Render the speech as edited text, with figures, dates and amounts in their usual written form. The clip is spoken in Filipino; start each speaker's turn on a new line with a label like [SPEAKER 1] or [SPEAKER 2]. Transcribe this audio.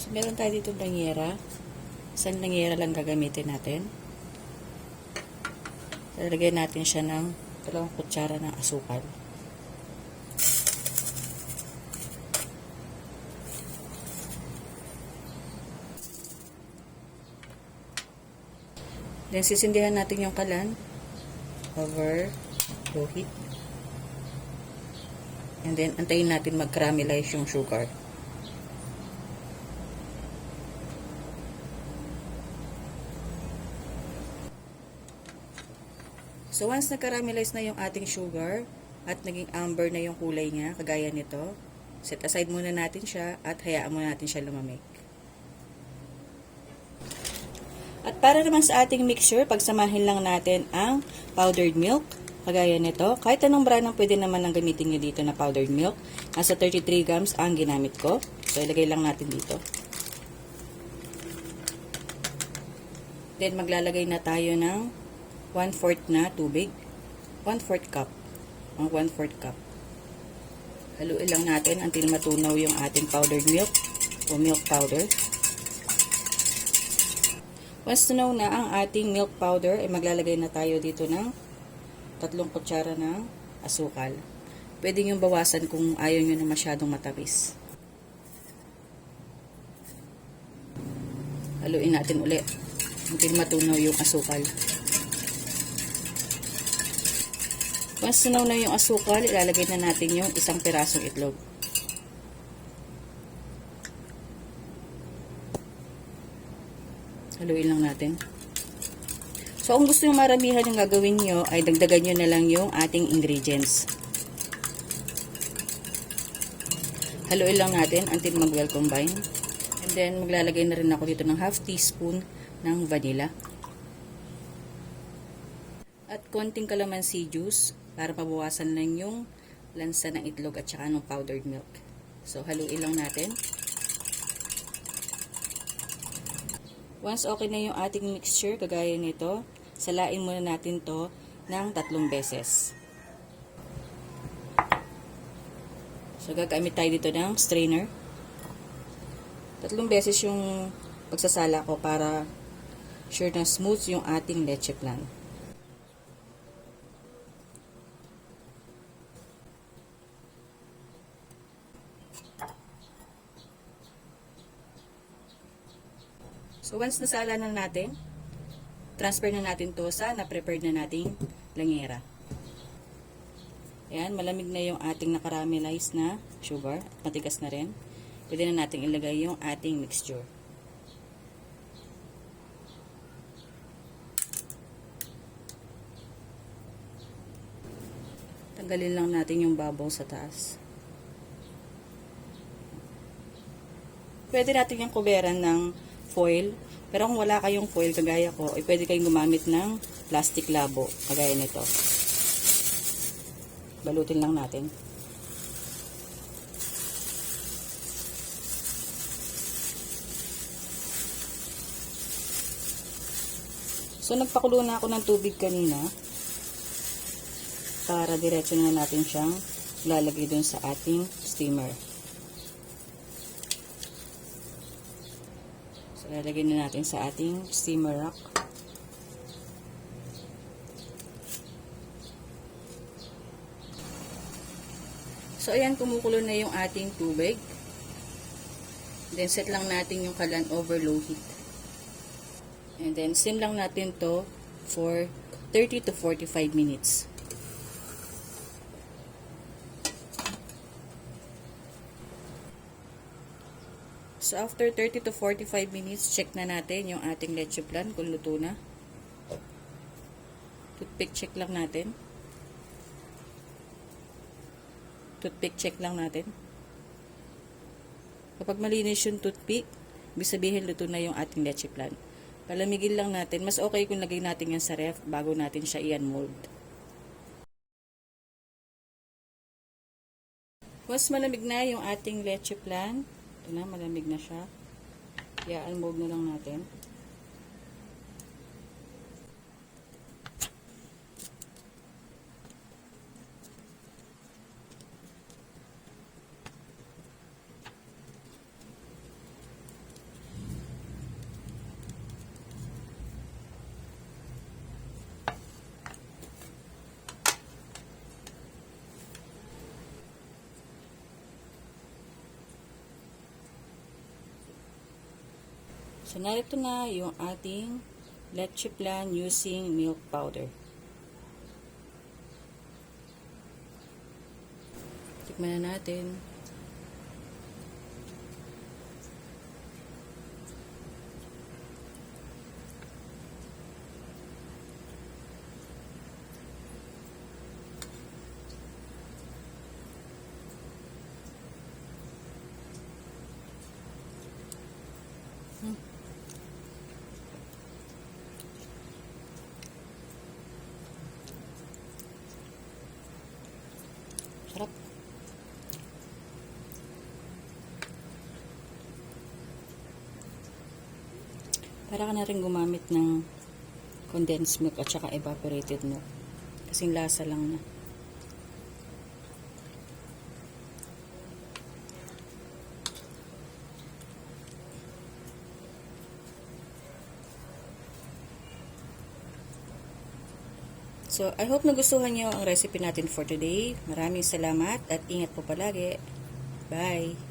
[SPEAKER 1] So, meron tayo dito langyera. Isang langyera lang gagamitin natin. Lalagyan natin siya ng 2 kutsara ng asukal. Then, sisindihan natin yung kalan over low heat. And then, antayin natin mag-caramelize yung sugar. So, once na-caramelize na yung ating sugar at naging amber na yung kulay niya, kagaya nito, set aside muna natin siya at hayaan muna natin siya lumamig. At para naman sa ating mixture, pagsamahin lang natin ang powdered milk, kagaya nito. Kahit anong brand ang pwede naman ang gamitin nyo dito na powdered milk. Nasa 33 grams ang ginamit ko. So, ilagay lang natin dito. Then, maglalagay na tayo ng 1/4 na tubig. 1/4 cup. Ang 1/4 cup. Haluin lang natin until matunaw yung ating powdered milk o milk powder. Once tunaw na ang ating milk powder, ay maglalagay na tayo dito ng 3 kutsara ng asukal. Pwede nyo bawasan kung ayaw nyo na masyadong matamis. Haluin natin ulit until matunaw yung asukal. Once tunaw na yung asukal, ilalagay na natin yung 1 pirasong itlog. Haluin lang natin. So, kung gusto nyo maramihan yung gagawin nyo, ay dagdagan nyo na lang yung ating ingredients. Haluin lang natin until mag-well combine. And then, maglalagay na rin ako dito ng 1/2 teaspoon ng vanilla. At konting calamansi juice para mabawasan lang yung lansa ng itlog at saka ng powdered milk. So, haluin lang natin. Once okay na yung ating mixture, kagaya nito, salain muna natin to ng 3 beses. So, gagamit tayo dito ng strainer. 3 beses yung pagsasala ko para sure na smooth yung ating leche flan. So, once nasala na natin, transfer na natin to sa na-prepared na nating langyera. Ayan, malamig na yung ating nakaramelize na sugar. Matigas na rin. Pwede na natin ilagay yung ating mixture. Tanggalin lang natin yung bubble sa taas. Pwede natin yung kuberan ng foil. Pero kung wala kayong foil, kagaya ko, ay pwede kayong gumamit ng plastic labo, kagaya nito. Balutin lang natin. So, nagpakulo na ako ng tubig kanina para diretso na natin siyang lalagay dun sa ating steamer. So, lalagay na natin sa ating steamer rack. So, ayan, kumukulo na yung ating tubig. Then, set lang natin yung kalan over low heat. And then, sim lang natin to for 30 to 45 minutes. So, after 30 to 45 minutes, check na natin yung ating leche flan kung luto na. Toothpick check lang natin. Toothpick check lang natin. Kapag malinis yung toothpick, ibig sabihin luto na yung ating leche flan. Palamigin lang natin. Mas okay kung lagay natin yan sa ref bago natin siya i-unmold. Once malamig na yung ating leche flan, ito na, malamig na siya. I-unmold na lang natin. So, narito na yung ating leche flan using milk powder. Tikman na natin. Sarap. Para ka na rin gumamit ng condensed milk at saka evaporated milk. Kasing lasa lang na. So, I hope nagustuhan niyo ang recipe natin for today. Maraming salamat at ingat po palagi. Bye!